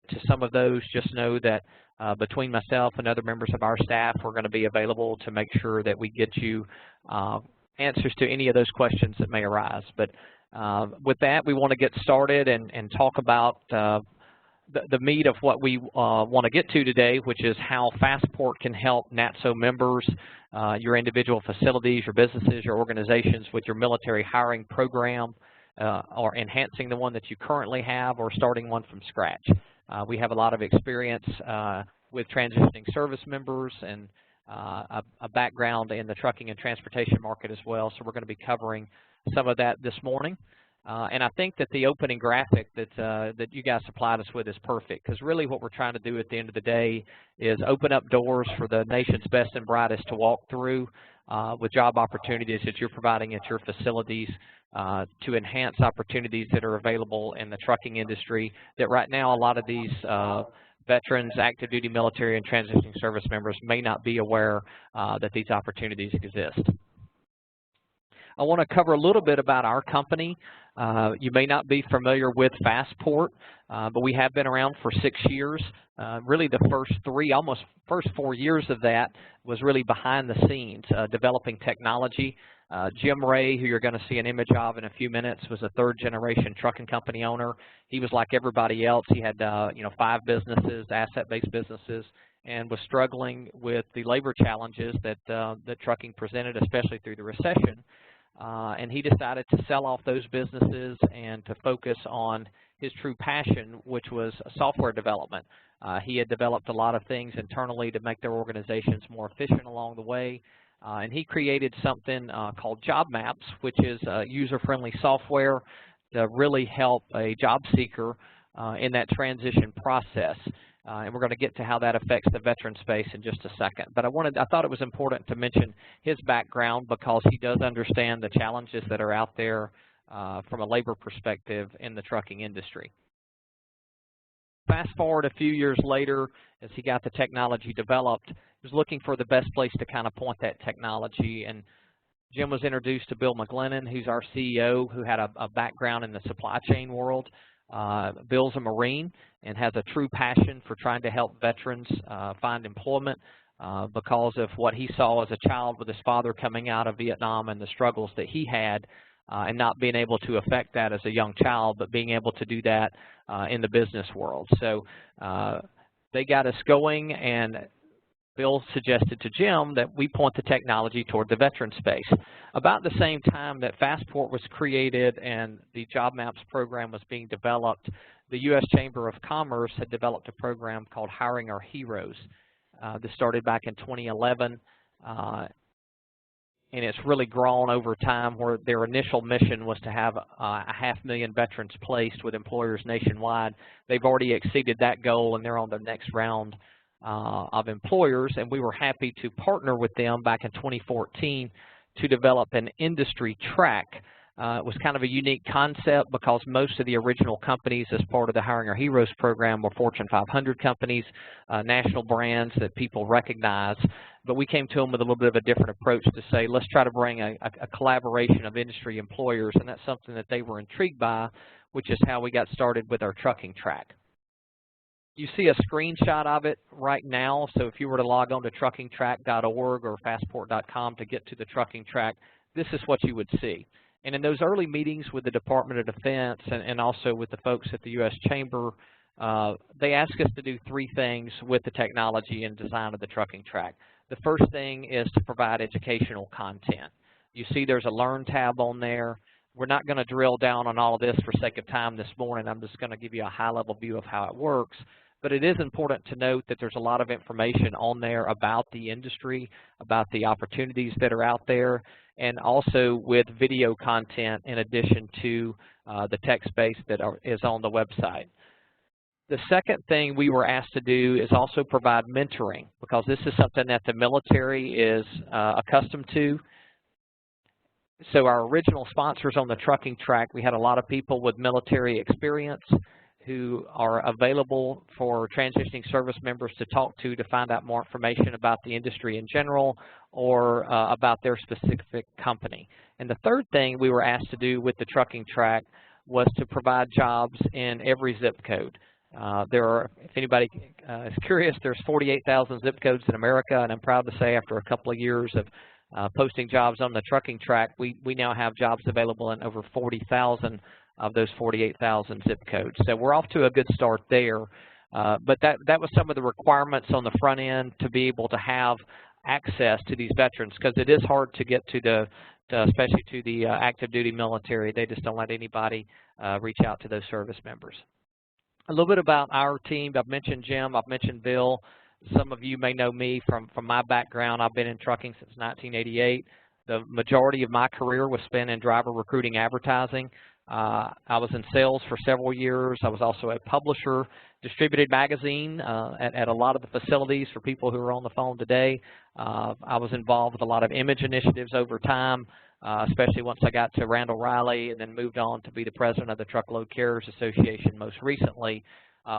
to some of those, just know that between myself and other members of our staff, we're going to be available to make sure that we get you answers to any of those questions that may arise. But with that, we want to get started and talk about the meat of what we want to get to today, which is how FASTPORT can help NATSO members, your individual facilities, your businesses, your organizations with your military hiring program, or enhancing the one that you currently have or starting one from scratch. We have a lot of experience with transitioning service members and a background in the trucking and transportation market as well, so we're going to be covering some of that this morning. And I think that the opening graphic that you guys supplied us with is perfect, because really what we're trying to do at the end of the day is open up doors for the nation's best and brightest to walk through with job opportunities that you're providing at your facilities to enhance opportunities that are available in the trucking industry that right now a lot of these veterans, active duty military, and transitioning service members may not be aware that these opportunities exist. I want to cover a little bit about our company. You may not be familiar with FASTPORT, but we have been around for 6 years. Really the first 4 years of that was really behind the scenes, developing technology. Jim Ray, who you're going to see an image of in a few minutes, was a third-generation trucking company owner. He was like everybody else. He had 5 businesses, asset-based businesses, and was struggling with the labor challenges that trucking presented, especially through the recession. And he decided to sell off those businesses and to focus on his true passion, which was software development. He had developed a lot of things internally to make their organizations more efficient along the way. And he created something called Job Maps, which is user-friendly software to really help a job seeker in that transition process. And we're going to get to how that affects the veteran space in just a second. But I thought it was important to mention his background because he does understand the challenges that are out there from a labor perspective in the trucking industry. Fast forward a few years later, as he got the technology developed, he was looking for the best place to kind of point that technology. And Jim was introduced to Bill McGlennon, who's our CEO, who had a background in the supply chain world. Bill's a Marine and has a true passion for trying to help veterans find employment because of what he saw as a child with his father coming out of Vietnam and the struggles that he had and not being able to affect that as a young child, but being able to do that in the business world. So they got us going, and Bill suggested to Jim that we point the technology toward the veteran space. About the same time that FASTPORT was created and the Job Maps program was being developed, the U.S. Chamber of Commerce had developed a program called Hiring Our Heroes. This started back in 2011, and it's really grown over time, where their initial mission was to have 500,000 veterans placed with employers nationwide. They've already exceeded that goal, and they're on the next round of employers, and we were happy to partner with them back in 2014 to develop an industry track. It was kind of a unique concept because most of the original companies as part of the Hiring Our Heroes program were Fortune 500 companies, national brands that people recognize. But we came to them with a little bit of a different approach to say, let's try to bring a collaboration of industry employers, and that's something that they were intrigued by, which is how we got started with our trucking track. You see a screenshot of it right now, so if you were to log on to truckingtrack.org or fastport.com to get to the trucking track, this is what you would see. And in those early meetings with the Department of Defense and also with the folks at the U.S. Chamber, they asked us to do 3 things with the technology and design of the trucking track. The first thing is to provide educational content. You see there's a Learn tab on there. We're not going to drill down on all of this for sake of time this morning. I'm just going to give you a high-level view of how it works. But it is important to note that there's a lot of information on there about the industry, about the opportunities that are out there, and also with video content in addition to the text base that is on the website. The second thing we were asked to do is also provide mentoring, because this is something that the military is accustomed to. So our original sponsors on the trucking track, we had a lot of people with military experience who are available for transitioning service members to talk to find out more information about the industry in general or about their specific company. And the third thing we were asked to do with the trucking track was to provide jobs in every zip code. There are, if anybody is curious, there's 48,000 zip codes in America, and I'm proud to say after a couple of years of posting jobs on the trucking track, we now have jobs available in over 40,000 of those 48,000 zip codes. So we're off to a good start there. But that was some of the requirements on the front end to be able to have access to these veterans, because it is hard to get to especially to the active duty military. They just don't let anybody reach out to those service members. A little bit about our team. I've mentioned Jim, I've mentioned Bill. Some of you may know me from my background. I've been in trucking since 1988. The majority of my career was spent in driver recruiting advertising. I was in sales for several years. I was also a publisher, distributed magazine at a lot of the facilities for people who are on the phone today. I was involved with a lot of image initiatives over time, especially once I got to Randall Riley, and then moved on to be the president of the Truckload Carriers Association most recently,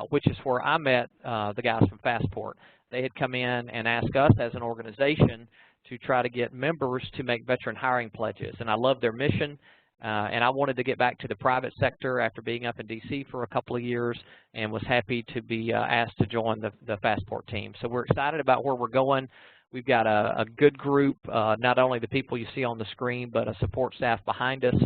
which is where I met the guys from FASTPORT. They had come in and asked us as an organization to try to get members to make veteran hiring pledges, and I love their mission. And I wanted to get back to the private sector after being up in D.C. for a couple of years, and was happy to be asked to join the FASTPORT team. So we're excited about where we're going. We've got a good group, not only the people you see on the screen, but a support staff behind us.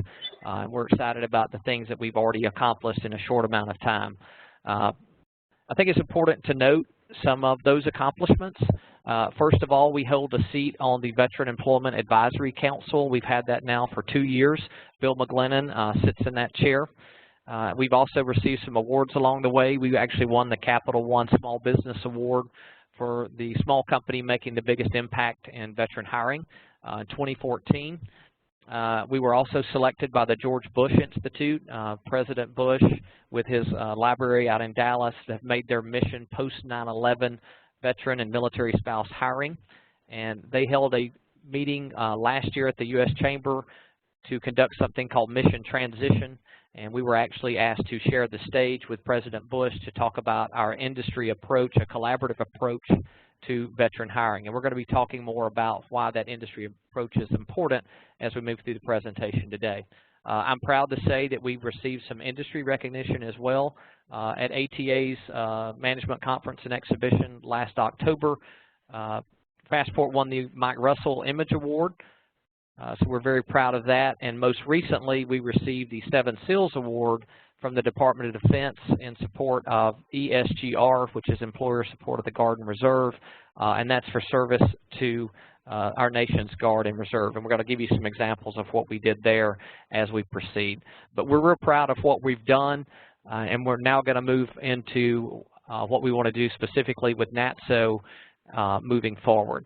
And we're excited about the things that we've already accomplished in a short amount of time. I think it's important to note some of those accomplishments. First of all, we hold a seat on the Veteran Employment Advisory Council. We've had that now for 2 years. Bill McGlennon sits in that chair. We've also received some awards along the way. We actually won the Capital One Small Business Award for the small company making the biggest impact in veteran hiring in 2014. We were also selected by the George Bush Institute. President Bush, with his library out in Dallas, have made their mission post 9/11 veteran and military spouse hiring, and they held a meeting last year at the U.S. Chamber to conduct something called Mission Transition, and we were actually asked to share the stage with President Bush to talk about our industry approach, a collaborative approach to veteran hiring. And we're going to be talking more about why that industry approach is important as we move through the presentation today. I'm proud to say that we've received some industry recognition as well. At ATA's Management Conference and Exhibition last October, FASTPORT won the Mike Russell Image Award, so we're very proud of that. And most recently, we received the 7 Seals Award from the Department of Defense in support of ESGR, which is Employer Support of the Guard and Reserve, and that's for service to our nation's Guard and Reserve. And we're going to give you some examples of what we did there as we proceed. But we're real proud of what we've done, and we're now going to move into what we want to do specifically with NATSO moving forward.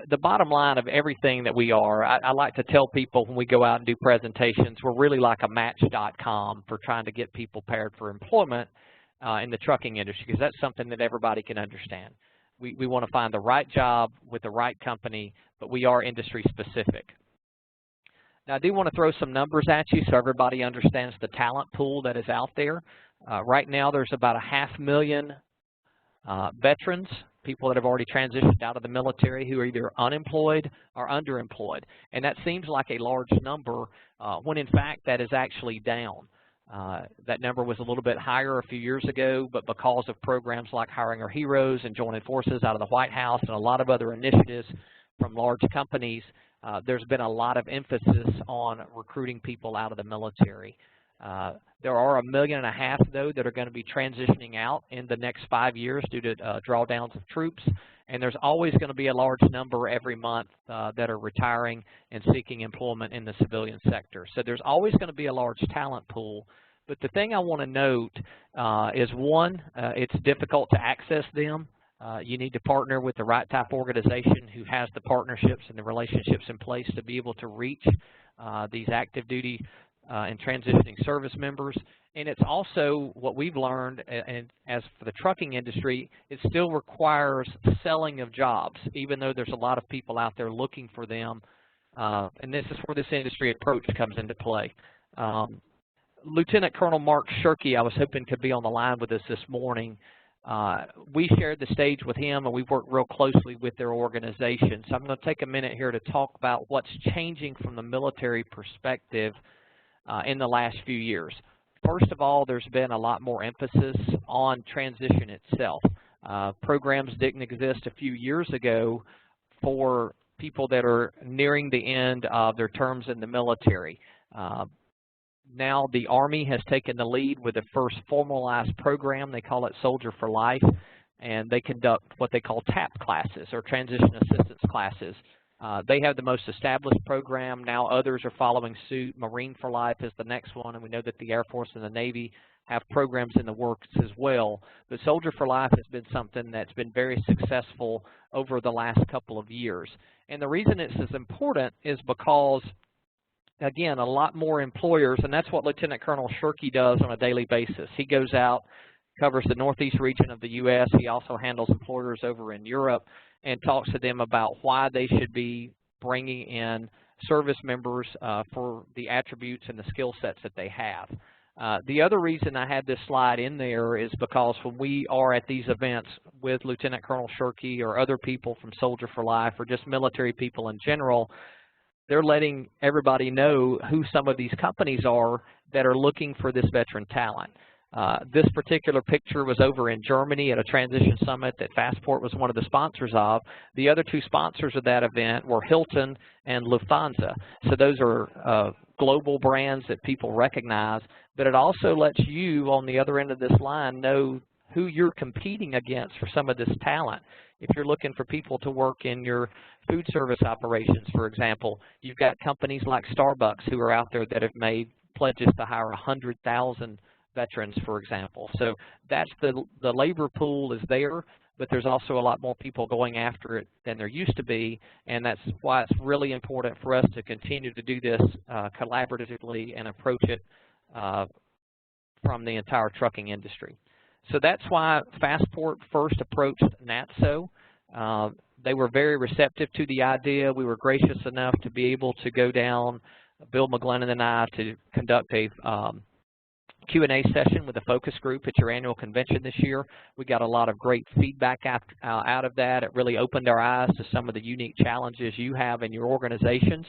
The bottom line of everything that we are, I like to tell people when we go out and do presentations, we're really like a Match.com for trying to get people paired for employment in the trucking industry, because that's something that everybody can understand. We want to find the right job with the right company, but we are industry specific. Now, I do want to throw some numbers at you so everybody understands the talent pool that is out there. Right now, there's about 500,000 veterans, people that have already transitioned out of the military, who are either unemployed or underemployed. And that seems like a large number when in fact that is actually down. That number was a little bit higher a few years ago, but because of programs like Hiring Our Heroes and Joining Forces out of the White House and a lot of other initiatives from large companies, there's been a lot of emphasis on recruiting people out of the military. There are 1.5 million, though, that are going to be transitioning out in the next 5 years due to drawdowns of troops, and there's always going to be a large number every month that are retiring and seeking employment in the civilian sector. So there's always going to be a large talent pool. But the thing I want to note is, one, it's difficult to access them. You need to partner with the right type of organization who has the partnerships and the relationships in place to be able to reach these active duty and transitioning service members. And it's also what we've learned, and as for the trucking industry, it still requires selling of jobs, even though there's a lot of people out there looking for them. And this is where this industry approach comes into play. Lieutenant Colonel Mark Shirkey, I was hoping could be on the line with us this morning. We shared the stage with him, and we've worked real closely with their organization. So I'm going to take a minute here to talk about what's changing from the military perspective in the last few years. First of all, there's been a lot more emphasis on transition itself. Programs didn't exist a few years ago for people that are nearing the end of their terms in the military. Now the Army has taken the lead with the first formalized program. They call it Soldier for Life, and they conduct what they call TAP classes, or Transition Assistance classes. They have the most established program. Now others are following suit. Marine for Life is the next one, and we know that the Air Force and the Navy have programs in the works as well. But Soldier for Life has been something that's been very successful over the last couple of years. And the reason it's as important is because, again, a lot more employers, and that's what Lieutenant Colonel Shirky does on a daily basis. He goes out, covers the Northeast region of the U.S. He also handles employers over in Europe and talks to them about why they should be bringing in service members for the attributes and the skill sets that they have. The other reason I had this slide in there is because when we are at these events with Lieutenant Colonel Shirky or other people from Soldier for Life or just military people in general, they're letting everybody know who some of these companies are that are looking for this veteran talent. This particular picture was over in Germany at a transition summit that FASTPORT was one of the sponsors of. The other two sponsors of that event were Hilton and Lufthansa. So those are global brands that people recognize, but it also lets you on the other end of this line know who you're competing against for some of this talent. If you're looking for people to work in your food service operations, for example, you've got companies like Starbucks who are out there that have made pledges to hire 100,000 veterans, for example. So that's the labor pool is there, but there's also a lot more people going after it than there used to be, and that's why it's really important for us to continue to do this collaboratively and approach it from the entire trucking industry. So that's why FASTPORT first approached NATSO. They were very receptive to the idea. We were gracious enough to be able to go down, Bill McGlennon and I, to conduct a Q&A session with a focus group at your annual convention this year. We got a lot of great feedback out of that. It really opened our eyes to some of the unique challenges you have in your organizations.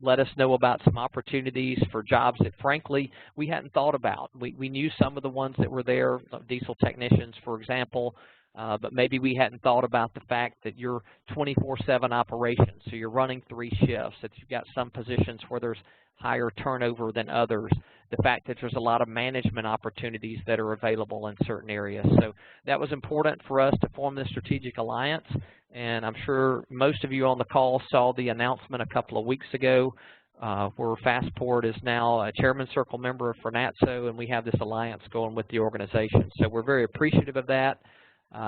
Let us know about some opportunities for jobs that, frankly, we hadn't thought about. We knew some of the ones that were there, diesel technicians, for example, but maybe we hadn't thought about the fact that you're 24/7 operations, so you're running 3 shifts, that you've got some positions where there's higher turnover than others, the fact that there's a lot of management opportunities that are available in certain areas. So that was important for us to form this strategic alliance, and I'm sure most of you on the call saw the announcement a couple of weeks ago where FASTPORT is now a Chairman Circle member for NATSO, and we have this alliance going with the organization. So we're very appreciative of that.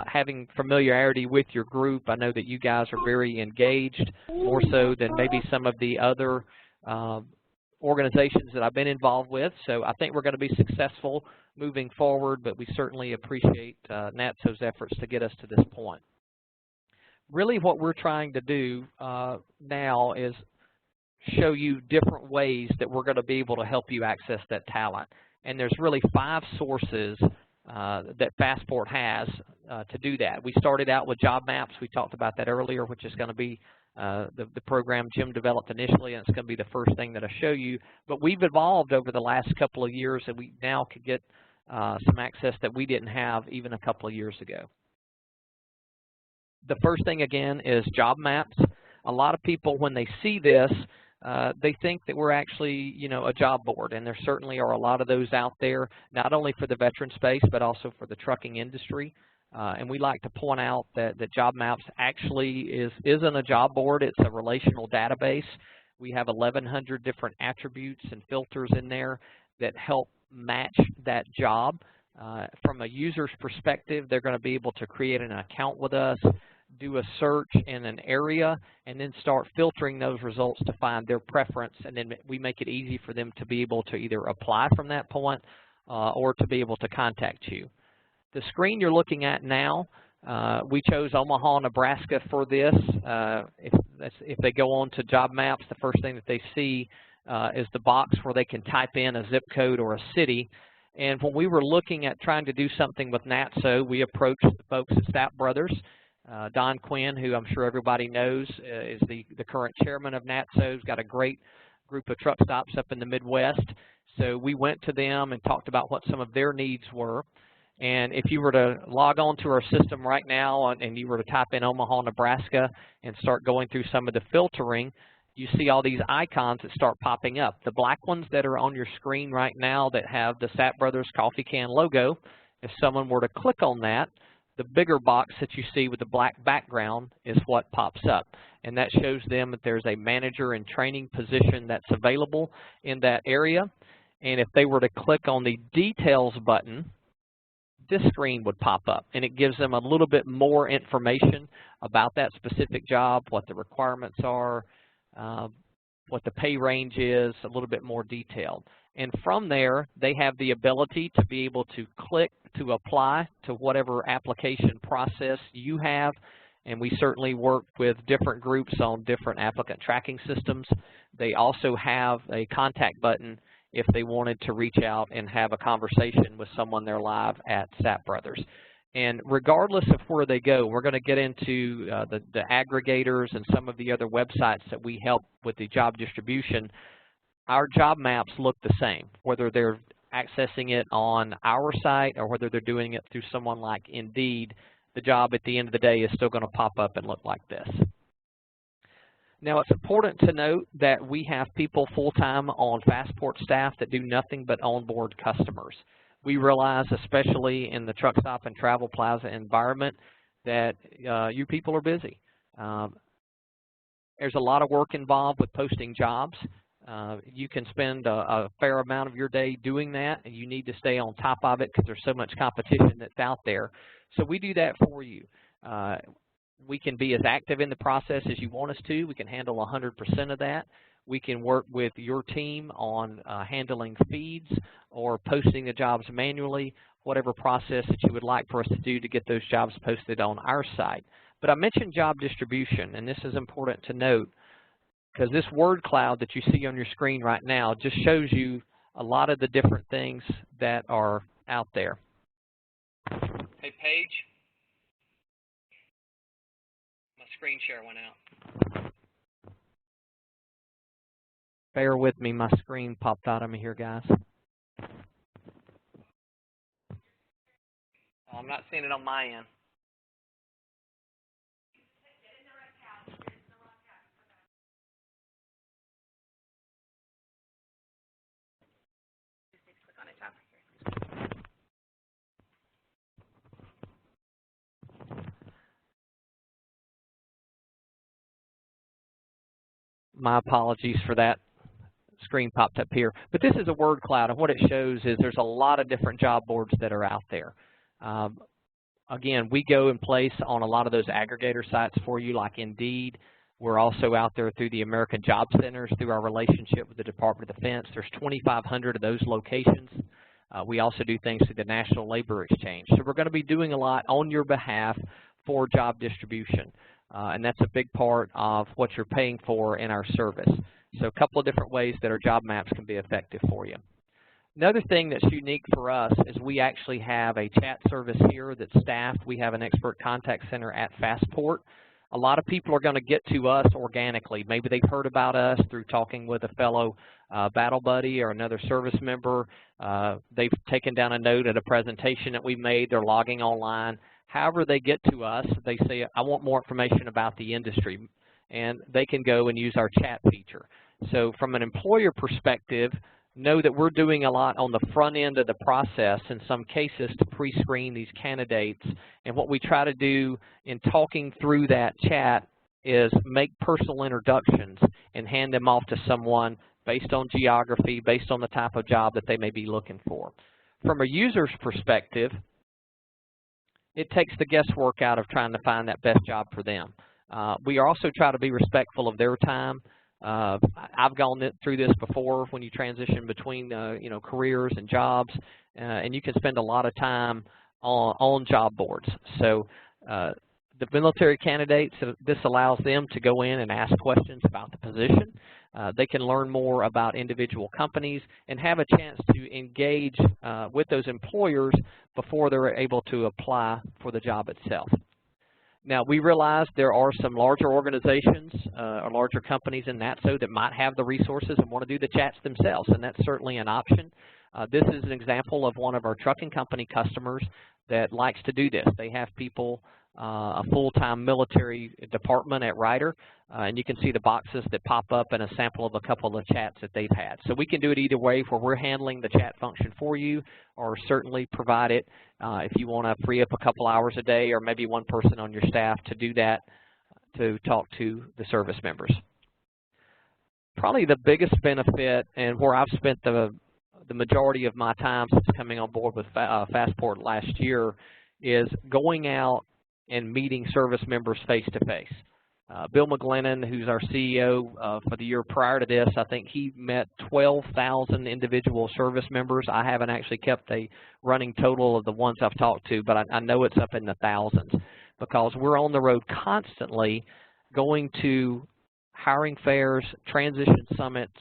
Having familiarity with your group, I know that you guys are very engaged, more so than maybe some of the other organizations that I've been involved with. So I think we're going to be successful moving forward, but we certainly appreciate NATSO's efforts to get us to this point. Really what we're trying to do now is show you different ways that we're going to be able to help you access that talent. And there's really 5 sources that FASTPORT has to do that. We started out with job maps. We talked about that earlier, which is going to be the program Jim developed initially, and it's going to be the first thing that I show you. But we've evolved over the last couple of years, and we now could get some access that we didn't have even a couple of years ago. The first thing, again, is job maps. A lot of people, when they see this, they think that we're actually, a job board, and there certainly are a lot of those out there, not only for the veteran space, but also for the trucking industry. And we like to point out that Job Maps actually isn't a job board. It's a relational database. We have 1,100 different attributes and filters in there that help match that job. From a user's perspective, they're going to be able to create an account with us, do a search in an area, and then start filtering those results to find their preference, and then we make it easy for them to be able to either apply from that point or to be able to contact you. The screen you're looking at now, we chose Omaha, Nebraska for this. If they go on to Job Maps, the first thing that they see is the box where they can type in a zip code or a city. And when we were looking at trying to do something with NATSO, we approached the folks at Stapp Brothers. Don Quinn, who I'm sure everybody knows, is the current chairman of NATSO. He's got a great group of truck stops up in the Midwest. So we went to them and talked about what some of their needs were. And if you were to log on to our system right now and you were to type in Omaha, Nebraska and start going through some of the filtering, you see all these icons that start popping up. The black ones that are on your screen right now that have the Sap Brothers coffee can logo, if someone were to click on that, the bigger box that you see with the black background is what pops up. And that shows them that there's a manager and training position that's available in that area. And if they were to click on the details button, this screen would pop up, and it gives them a little bit more information about that specific job, what the requirements are, what the pay range is, a little bit more detailed. And from there, they have the ability to be able to click to apply to whatever application process you have. And we certainly work with different groups on different applicant tracking systems. They also have a contact button if they wanted to reach out and have a conversation with someone there live at Sap Brothers. And regardless of where they go, we're going to get into the aggregators and some of the other websites that we help with the job distribution. Our job maps look the same, whether they're accessing it on our site or whether they're doing it through someone like Indeed. The job at the end of the day is still going to pop up and look like this. Now, it's important to note that we have people full-time on FASTPORT staff that do nothing but onboard customers. We realize, especially in the truck stop and travel plaza environment, that you people are busy. There's a lot of work involved with posting jobs. You can spend a fair amount of your day doing that, and you need to stay on top of it because there's so much competition that's out there. So we do that for you. We can be as active in the process as you want us to. We can handle 100% of that. We can work with your team on handling feeds or posting the jobs manually, whatever process that you would like for us to do to get those jobs posted on our site. But I mentioned job distribution, and this is important to note because this word cloud that you see on your screen right now just shows you a lot of the different things that are out there. Hey, Paige. My screen share went out. Bear with me, my screen popped out of me here, guys. Oh, I'm not seeing it on my end. My apologies for that. Screen popped up here. But this is a word cloud, and what it shows is there's a lot of different job boards that are out there. Again, we go in place on a lot of those aggregator sites for you, like Indeed. We're also out there through the American Job Centers through our relationship with the Department of Defense. There's 2,500 of those locations. We also do things through the National Labor Exchange. So we're going to be doing a lot on your behalf for job distribution. And that's a big part of what you're paying for in our service. So a couple of different ways that our job maps can be effective for you. Another thing that's unique for us is we actually have a chat service here that's staffed. We have an expert contact center at FASTPORT. A lot of people are going to get to us organically. Maybe they've heard about us through talking with a fellow battle buddy or another service member. They've taken down a note at a presentation that we made. They're logging online. However they get to us, they say, I want more information about the industry, and they can go and use our chat feature. So from an employer perspective, know that we're doing a lot on the front end of the process in some cases to pre-screen these candidates. And what we try to do in talking through that chat is make personal introductions and hand them off to someone based on geography, based on the type of job that they may be looking for. From a user's perspective, it takes the guesswork out of trying to find that best job for them. We also try to be respectful of their time. I've gone through this before when you transition between careers and jobs, and you can spend a lot of time on job boards. So the military candidates, this allows them to go in and ask questions about the position. They can learn more about individual companies and have a chance to engage with those employers before they're able to apply for the job itself. Now, we realize there are some larger organizations or larger companies in NATSO that might have the resources and want to do the chats themselves, and that's certainly an option. This is an example of one of our trucking company customers that likes to do this. They have people, a full-time military department at Ryder, and you can see the boxes that pop up and a sample of a couple of chats that they've had. So we can do it either way, where we're handling the chat function for you, or certainly provide it if you want to free up a couple hours a day, or maybe one person on your staff to do that, to talk to the service members. Probably the biggest benefit, and where I've spent the majority of my time since coming on board with FASTPORT last year, is going out and meeting service members face to face. Bill McGlennon, who's our CEO for the year prior to this, I think he met 12,000 individual service members. I haven't actually kept a running total of the ones I've talked to, but I know it's up in the thousands, because we're on the road constantly going to hiring fairs, transition summits,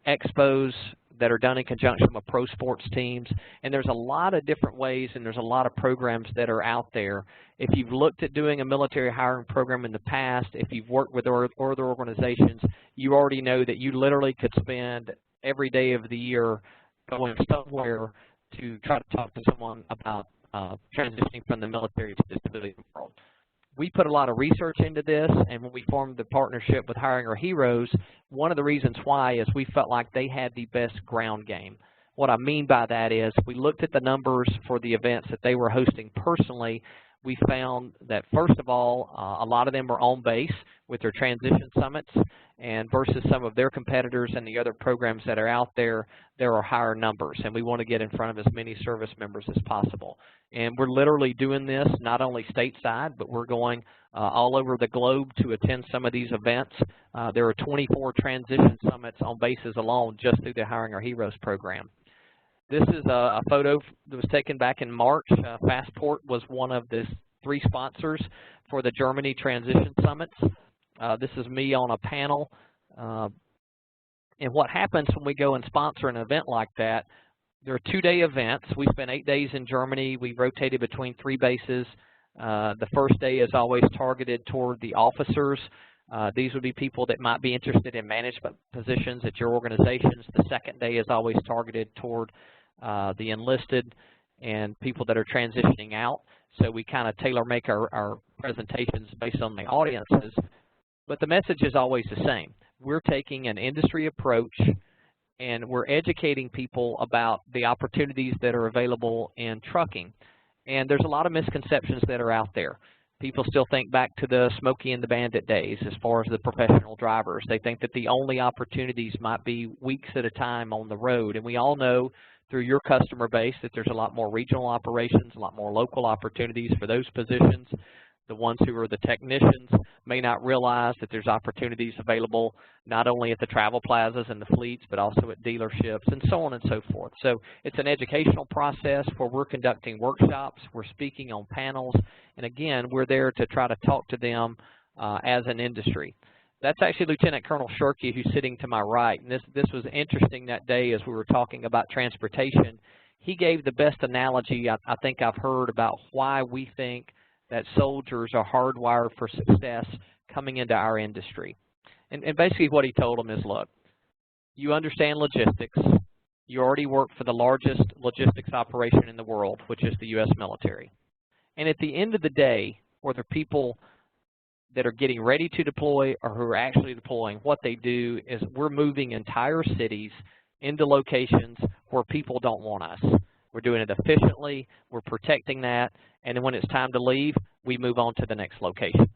expos that are done in conjunction with pro sports teams, and there's a lot of different ways, and there's a lot of programs that are out there. If you've looked at doing a military hiring program in the past, if you've worked with other organizations, you already know that you literally could spend every day of the year going somewhere to try to talk to someone about transitioning from the military to the civilian world. We put a lot of research into this, and when we formed the partnership with Hiring Our Heroes, one of the reasons why is we felt like they had the best ground game. What I mean by that is, we looked at the numbers for the events that they were hosting personally. We found that, first of all, a lot of them were on base with their transition summits, and versus some of their competitors and the other programs that are out there, there are higher numbers, and we want to get in front of as many service members as possible. And we're literally doing this not only stateside, but we're going all over the globe to attend some of these events. There are 24 transition summits on bases alone just through the Hiring Our Heroes program. This is a photo that was taken back in March. FASTPORT was one of the 3 sponsors for the Germany Transition Summits. This is me on a panel. And what happens when we go and sponsor an event like that, there are 2-day events. We spent 8 days in Germany. We rotated between 3 bases. The first day is always targeted toward the officers. These would be people that might be interested in management positions at your organizations. The second day is always targeted toward the enlisted and people that are transitioning out. So we kind of tailor-make our presentations based on the audiences. But the message is always the same. We're taking an industry approach, and we're educating people about the opportunities that are available in trucking. And there's a lot of misconceptions that are out there. People still think back to the Smokey and the Bandit days as far as the professional drivers. They think that the only opportunities might be weeks at a time on the road. And we all know through your customer base that there's a lot more regional operations, a lot more local opportunities for those positions. The ones who are the technicians may not realize that there's opportunities available not only at the travel plazas and the fleets, but also at dealerships and so on and so forth. So it's an educational process where we're conducting workshops, we're speaking on panels, and again, we're there to try to talk to them as an industry. That's actually Lieutenant Colonel Shirky, who's sitting to my right, and this was interesting that day as we were talking about transportation. He gave the best analogy I think I've heard about why we think that soldiers are hardwired for success coming into our industry. And basically what he told them is, look, you understand logistics. You already work for the largest logistics operation in the world, which is the U.S. military. And at the end of the day, whether people that are getting ready to deploy or who are actually deploying, what they do is we're moving entire cities into locations where people don't want us. We're doing it efficiently, we're protecting that, and then when it's time to leave, we move on to the next location.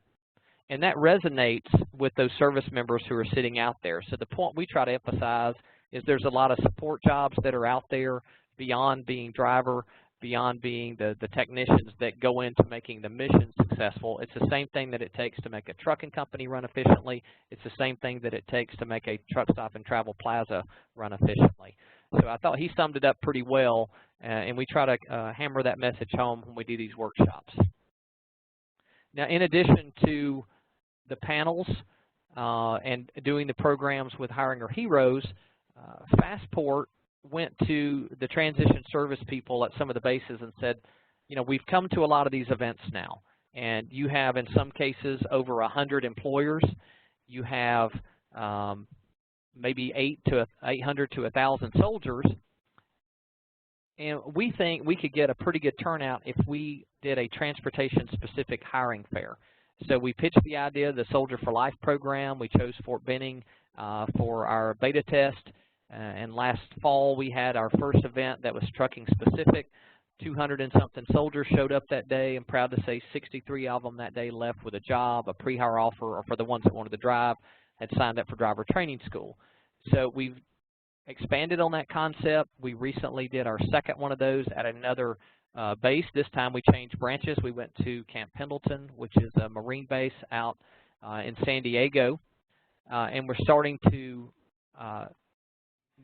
And that resonates with those service members who are sitting out there. So the point we try to emphasize is there's a lot of support jobs that are out there beyond being driver, beyond being the technicians that go into making the mission successful. It's the same thing that it takes to make a trucking company run efficiently. It's the same thing that it takes to make a truck stop and travel plaza run efficiently. So I thought he summed it up pretty well, and we try to hammer that message home when we do these workshops. Now, in addition to the panels and doing the programs with Hiring Our Heroes, FASTPORT went to the transition service people at some of the bases and said, you know, we've come to a lot of these events now, and you have, in some cases, over 100 employers. You have maybe 800 to 1,000 soldiers, and we think we could get a pretty good turnout if we did a transportation-specific hiring fair. So we pitched the idea of the Soldier for Life program. We chose Fort Benning for our beta test, and last fall we had our first event that was trucking-specific. 200 and something soldiers showed up that day. I'm proud to say 63 of them that day left with a job, a pre-hire offer, or for the ones that wanted to drive, had signed up for driver training school. So we've expanded on that concept. We recently did our second one of those at another base. This time we changed branches. We went to Camp Pendleton, which is a Marine base out in San Diego, and we're starting to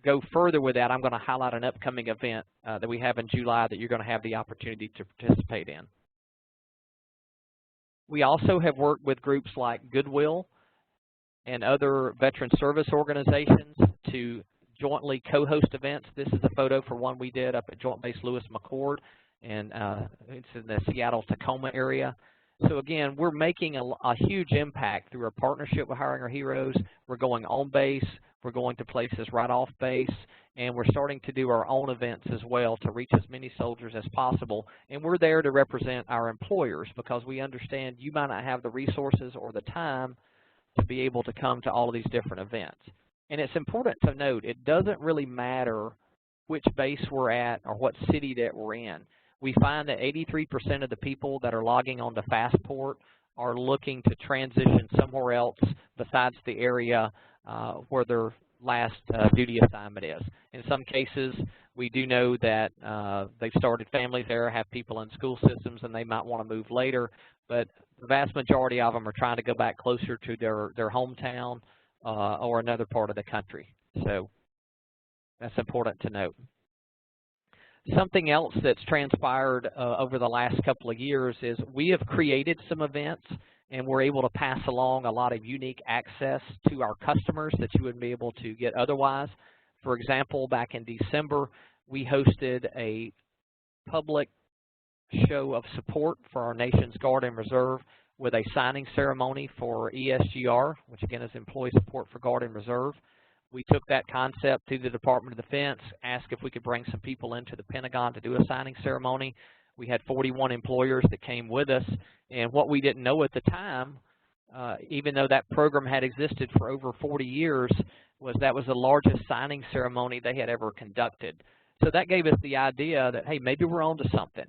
go further with that. I'm going to highlight an upcoming event that we have in July that you're going to have the opportunity to participate in. We also have worked with groups like Goodwill and other veteran service organizations to jointly co-host events. This is a photo for one we did up at Joint Base Lewis McChord, and it's in the Seattle-Tacoma area. So again, we're making a huge impact through our partnership with Hiring Our Heroes. We're going on base, we're going to places right off base, and we're starting to do our own events as well to reach as many soldiers as possible. And we're there to represent our employers because we understand you might not have the resources or the time to be able to come to all of these different events. And it's important to note, it doesn't really matter which base we're at or what city that we're in. We find that 83% of the people that are logging on to FASTPORT are looking to transition somewhere else besides the area where their last duty assignment is. In some cases, we do know that they've started families there, have people in school systems, and they might want to move later, but the vast majority of them are trying to go back closer to their hometown or another part of the country. So that's important to note. Something else that's transpired over the last couple of years is we have created some events, and we're able to pass along a lot of unique access to our customers that you wouldn't be able to get otherwise. For example, back in December, we hosted a public show of support for our nation's Guard and Reserve with a signing ceremony for ESGR, which again is Employee Support for Guard and Reserve. We took that concept to the Department of Defense, asked if we could bring some people into the Pentagon to do a signing ceremony. We had 41 employers that came with us, and what we didn't know at the time, even though that program had existed for over 40 years, was that was the largest signing ceremony they had ever conducted. So that gave us the idea that, hey, maybe we're on to something.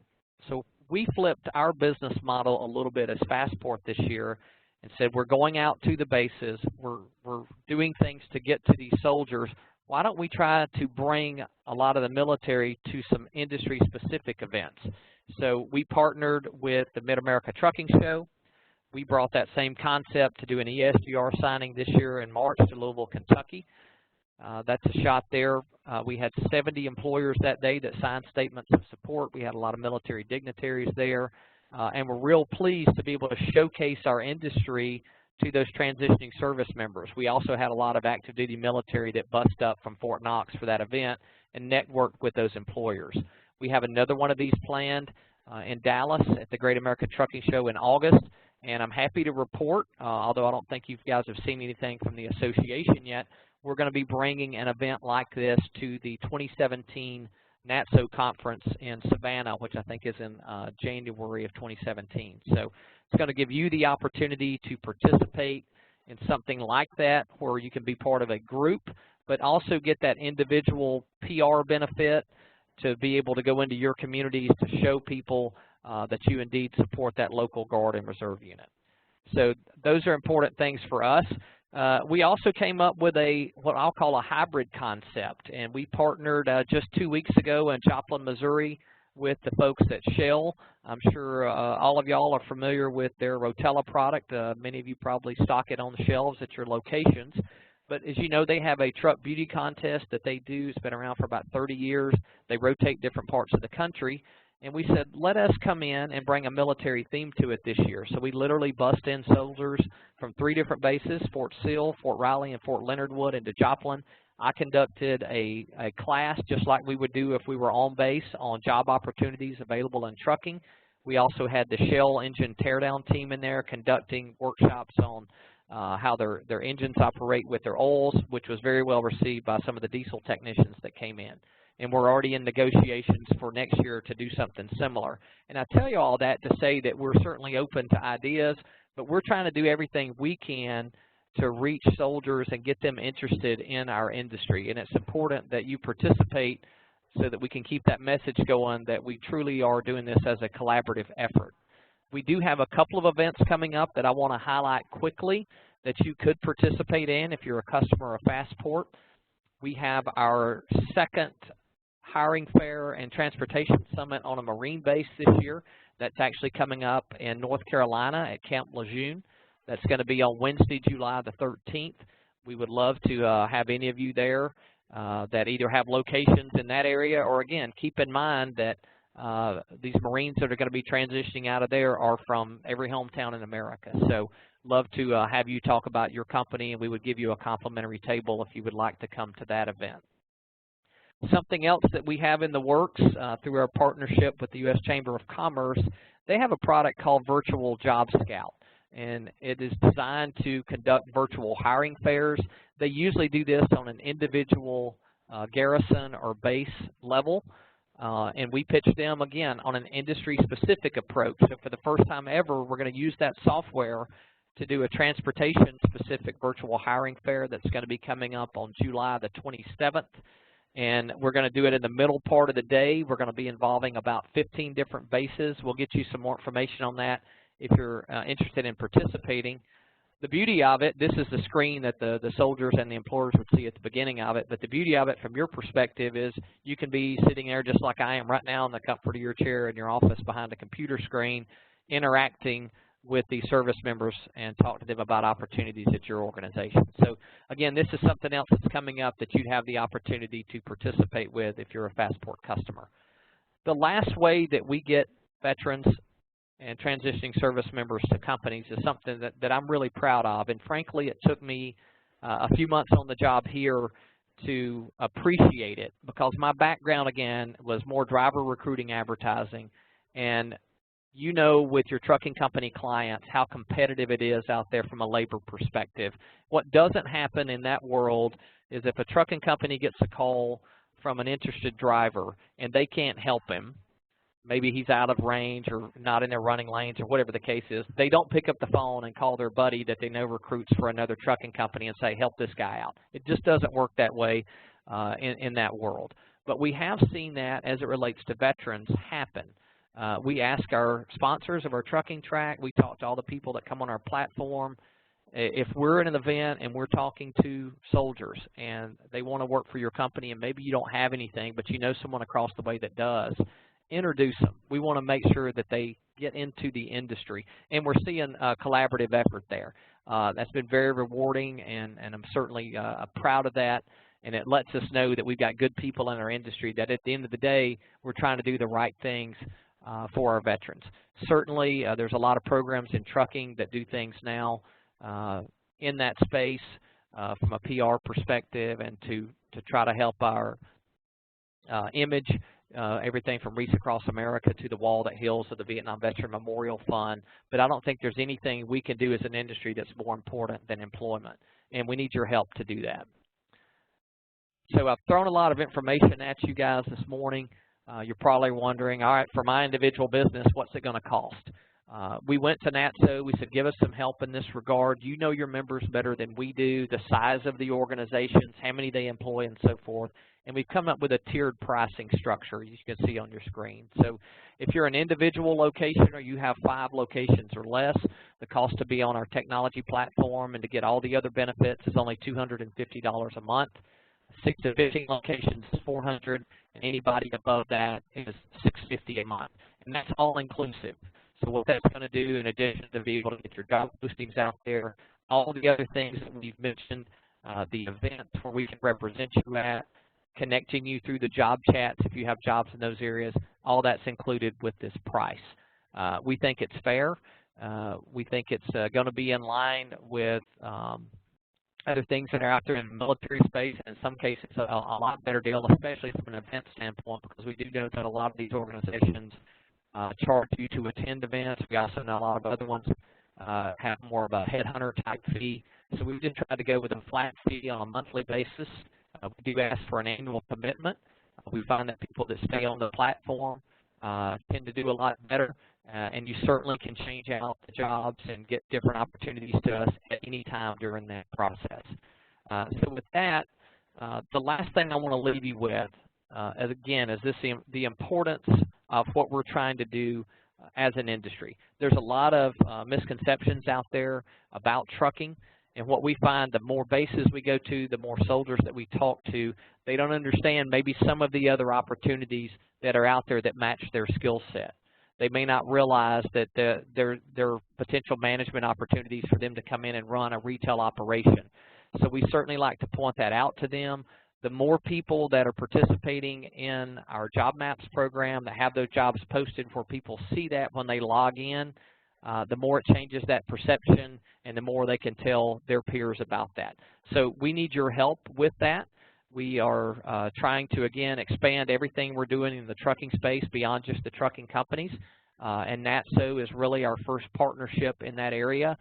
So we flipped our business model a little bit as FASTPORT this year and said we're going out to the bases, we're doing things to get to these soldiers. Why don't we try to bring a lot of the military to some industry-specific events? So we partnered with the Mid-America Trucking Show. We brought that same concept to do an ESGR signing this year in March to Louisville, Kentucky. That's a shot there. We had 70 employers that day that signed statements of support. We had a lot of military dignitaries there, and we're real pleased to be able to showcase our industry to those transitioning service members. We also had a lot of active duty military that bussed up from Fort Knox for that event and networked with those employers. We have another one of these planned in Dallas at the Great American Trucking Show in August, and I'm happy to report, although I don't think you guys have seen anything from the association yet, we're going to be bringing an event like this to the 2017 NATSO conference in Savannah, which I think is in January of 2017. So it's going to give you the opportunity to participate in something like that where you can be part of a group, but also get that individual PR benefit to be able to go into your communities to show people that you indeed support that local Guard and Reserve unit. So those are important things for us. We also came up with what I'll call a hybrid concept, and we partnered just 2 weeks ago in Joplin, Missouri with the folks at Shell. I'm sure all of y'all are familiar with their Rotella product. Many of you probably stock it on the shelves at your locations. But as you know, they have a truck beauty contest that they do. It's been around for about 30 years. They rotate different parts of the country. And we said, let us come in and bring a military theme to it this year. So we literally bussed in soldiers from 3 different bases, Fort Sill, Fort Riley, and Fort Leonard Wood into Joplin. I conducted a class just like we would do if we were on base on job opportunities available in trucking. We also had the shell engine teardown team in there conducting workshops on how their engines operate with their oils, which was very well received by some of the diesel technicians that came in. And we're already in negotiations for next year to do something similar. And I tell you all that to say that we're certainly open to ideas, but we're trying to do everything we can to reach soldiers and get them interested in our industry. And it's important that you participate so that we can keep that message going that we truly are doing this as a collaborative effort. We do have a couple of events coming up that I want to highlight quickly that you could participate in if you're a customer of FASTPORT. We have our second Hiring Fair and Transportation Summit on a Marine base this year. That's actually coming up in North Carolina at Camp Lejeune. That's going to be on Wednesday, July the 13th. We would love to have any of you there that either have locations in that area, or again, keep in mind that these Marines that are going to be transitioning out of there are from every hometown in America. So love to have you talk about your company, and we would give you a complimentary table if you would like to come to that event. Something else that we have in the works through our partnership with the U.S. Chamber of Commerce, they have a product called Virtual Job Scout, and it is designed to conduct virtual hiring fairs. They usually do this on an individual garrison or base level, and we pitch them, again, on an industry-specific approach. So for the first time ever, we're going to use that software to do a transportation-specific virtual hiring fair that's going to be coming up on July the 27th. And we're going to do it in the middle part of the day. We're going to be involving about 15 different bases. We'll get you some more information on that if you're interested in participating. The beauty of it, this is the screen that the soldiers and the employers would see at the beginning of it, but the beauty of it from your perspective is you can be sitting there just like I am right now in the comfort of your chair in your office behind a computer screen, interacting with the service members and talk to them about opportunities at your organization. So again, this is something else that's coming up that you'd have the opportunity to participate with if you're a FASTPORT customer. The last way that we get veterans and transitioning service members to companies is something that I'm really proud of, and frankly it took me a few months on the job here to appreciate it, because my background again was more driver recruiting advertising, and you know with your trucking company clients how competitive it is out there from a labor perspective. What doesn't happen in that world is if a trucking company gets a call from an interested driver and they can't help him, maybe he's out of range or not in their running lanes or whatever the case is, they don't pick up the phone and call their buddy that they know recruits for another trucking company and say, help this guy out. It just doesn't work that way in that world. But we have seen that as it relates to veterans happen. We ask our sponsors of our trucking track, we talk to all the people that come on our platform. If we're in an event and we're talking to soldiers and they want to work for your company and maybe you don't have anything, but you know someone across the way that does, introduce them. We want to make sure that they get into the industry, and we're seeing a collaborative effort there. That's been very rewarding, and I'm certainly proud of that, and it lets us know that we've got good people in our industry that at the end of the day, we're trying to do the right things for our veterans. Certainly, there's a lot of programs in trucking that do things now in that space from a PR perspective and to try to help our image, everything from Reach Across America to the Wall That Heals of the Vietnam Veteran Memorial Fund. But I don't think there's anything we can do as an industry that's more important than employment, and we need your help to do that. So I've thrown a lot of information at you guys this morning. You're probably wondering, all right, for my individual business, what's it going to cost? We went to NATSO. We said, give us some help in this regard. You know your members better than we do, the size of the organizations, how many they employ, and so forth. And we've come up with a tiered pricing structure, as you can see on your screen. So if you're an individual location or you have 5 locations or less, the cost to be on our technology platform and to get all the other benefits is only $250 a month. 6 to 15 locations is $400, and anybody above that is $650 a month. And that's all inclusive. So what that's going to do, in addition to be able to get your job postings out there, all the other things that we've mentioned, the events where we can represent you at, connecting you through the job chats if you have jobs in those areas, all that's included with this price. We think it's fair. We think it's going to be in line with other things that are out there in the military space, and in some cases a lot better deal, especially from an event standpoint, because we do know that a lot of these organizations charge you to attend events. We also know a lot of other ones have more of a headhunter type fee. So we just try to go with a flat fee on a monthly basis. We do ask for an annual commitment. We find that people that stay on the platform tend to do a lot better, and you certainly can change out the jobs and get different opportunities to us at any time during that process. So with that, the last thing I want to leave you with, is the importance of what we're trying to do as an industry. There's a lot of misconceptions out there about trucking, and what we find, the more bases we go to, the more soldiers that we talk to, they don't understand maybe some of the other opportunities that are out there that match their skill set. They may not realize that there are potential management opportunities for them to come in and run a retail operation. So we certainly like to point that out to them. The more people that are participating in our Job Maps program that have those jobs posted where people see that when they log in, the more it changes that perception and the more they can tell their peers about that. So we need your help with that. We are trying to, again, expand everything we're doing in the trucking space beyond just the trucking companies. And NATSO is really our first partnership in that area.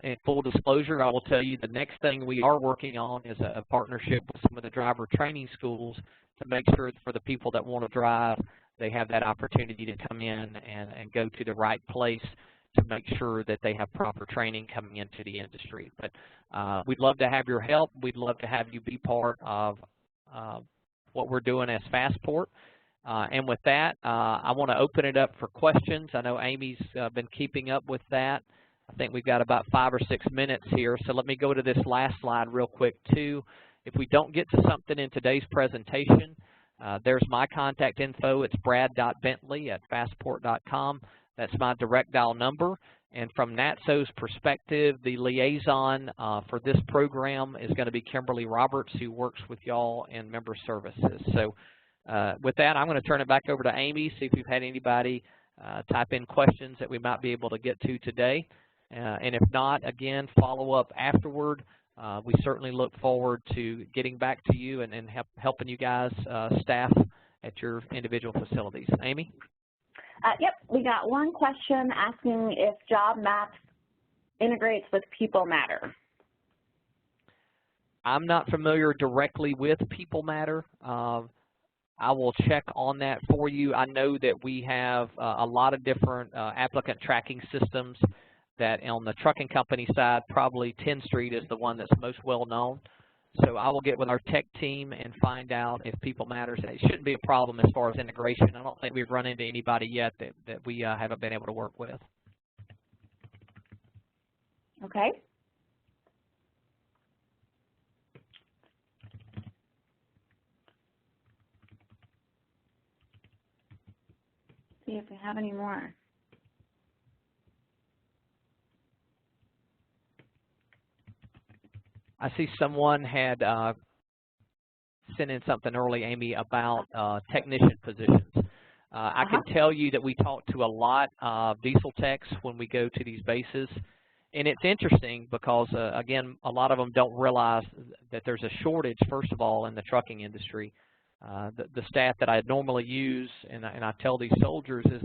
In full disclosure, I will tell you the next thing we are working on is a partnership with some of the driver training schools to make sure for the people that want to drive, they have that opportunity to come in and go to the right place to make sure that they have proper training coming into the industry. But we'd love to have your help. We'd love to have you be part of what we're doing as FASTPORT. And with that, I want to open it up for questions. I know Amy's been keeping up with that. I think we've got about 5 or 6 minutes here, so let me go to this last slide real quick too. If we don't get to something in today's presentation, there's my contact info. It's brad.bentley@fastport.com. That's my direct dial number. And from NATSO's perspective, the liaison for this program is going to be Kimberly Roberts, who works with y'all in member services. So with that, I'm going to turn it back over to Amy, see if we've had anybody type in questions that we might be able to get to today. And if not, again, follow up afterward. We certainly look forward to getting back to you and helping you guys staff at your individual facilities. Amy? Yep, we got one question asking if Job Maps integrates with People Matter. I'm not familiar directly with People Matter. I will check on that for you. I know that we have a lot of different applicant tracking systems that on the trucking company side, probably 10th Street is the one that's most well known. So I will get with our tech team and find out if People Matters. It shouldn't be a problem as far as integration. I don't think we've run into anybody yet that we haven't been able to work with. Okay. See if we have any more. I see someone had sent in something early, Amy, about technician positions. I can tell you that we talk to a lot of diesel techs when we go to these bases. And it's interesting because, again, a lot of them don't realize that there's a shortage, first of all, in the trucking industry. The staff that I normally use, and I tell these soldiers, is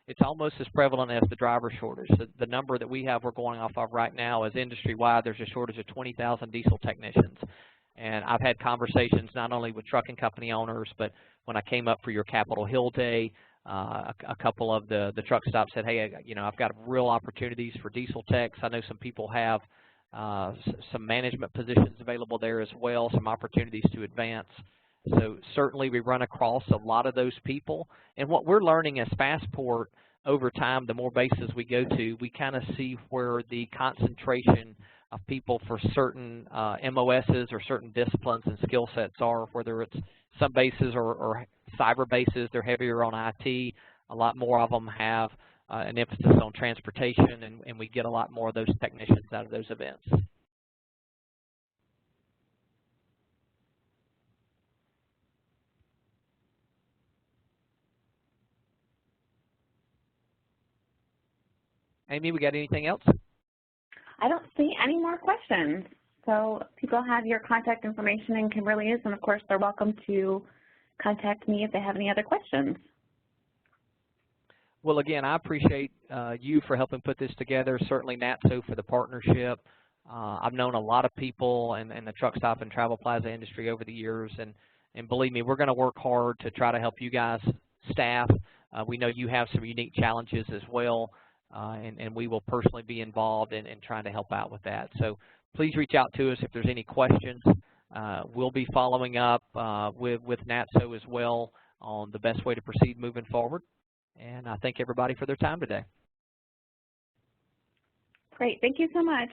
it's almost as prevalent as the driver shortage. The number that we're going off of right now is industry-wide. There's a shortage of 20,000 diesel technicians. And I've had conversations not only with trucking company owners, but when I came up for your Capitol Hill Day, a couple of the truck stops said, hey, I've got real opportunities for diesel techs. I know some people have some management positions available there as well, some opportunities to advance. So certainly we run across a lot of those people. And what we're learning as FASTPORT over time, the more bases we go to, we kind of see where the concentration of people for certain MOSs or certain disciplines and skill sets are, whether it's some bases or cyber bases, they're heavier on IT. A lot more of them have an emphasis on transportation, and we get a lot more of those technicians out of those events. Amy, we got anything else? I don't see any more questions. So people have your contact information and Kimberly's, and of course they're welcome to contact me if they have any other questions. Well, again, I appreciate you for helping put this together, certainly NATSO for the partnership. I've known a lot of people in the truck stop and travel plaza industry over the years, and believe me, we're going to work hard to try to help you guys staff. We know you have some unique challenges as well, and we will personally be involved in trying to help out with that. So please reach out to us if there's any questions. We'll be following up with NATSO as well on the best way to proceed moving forward. And I thank everybody for their time today. Great. Thank you so much.